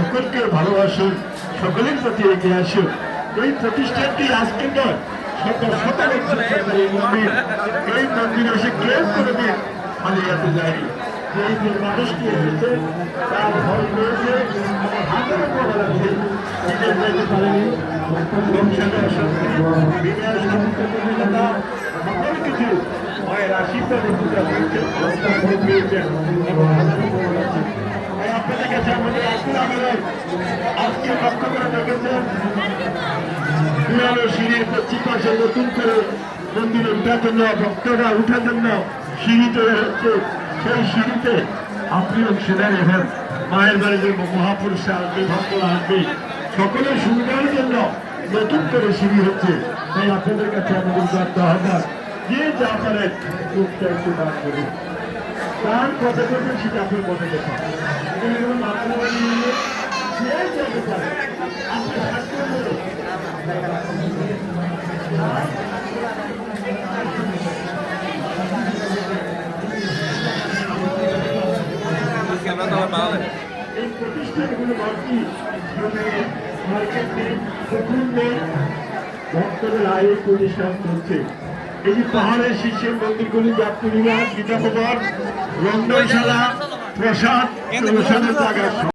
সকলকে ভালোবাসুন, সকলের প্রতি এগিয়ে আসুন। এই প্রতিষ্ঠানটি আজকে নয়, এই মন্দিরে এসে কেউ কোনোদিন খালি হাতে যায়নি। এই যে মানুষটি এসেছে তার ভয় রয়েছে, আমার হাতের উপর লাগছে, নিজের যাইতে পারেনি। সংসারে অশান্তি, বিনয় সন্তানতা, সকল কিছু মায়ের আশীর্বাদে পূজা পেয়েছেন, পেয়েছেন এবং আপনাদের কাছে আমাদের আজকে লক্ষ্য করে দেখেছেন পুরানো সিঁড়ির পশ্চিম পাশে নতুন করে মন্দিরে উঠার জন্য, ভক্তরা উঠার জন্য সিঁড়ি তৈরি হচ্ছে। সেই সিঁড়িতে আপনি অংশীদার হবেন। মায়ের বাড়ি যে মহাপুরুষরা আসবে, ভক্তরা আসবে, সকলের সুবিধার জন্য নতুন করে সিঁড়ি হচ্ছে। তাই আপনাদের কাছে আমাদের বার্তা আহ্বান, যে যা পারেন মুখটা একটু দান করুন। তার কথা করবেন সেটা আপনার মনে দেখেন, যে যাতে পারে আপনি এই প্রতিষ্ঠানগুলো বাড়তি মার্কেট নেই, পুকুর নেই, ভক্তদের আয়ের প্রতিষ্ঠান চলছে। এই যে পাহাড়ের শীর্ষের মন্দিরগুলি যাত্রী নিবাস, গীতা ভবন, রন্ধনশালা, প্রসাদ জায়গা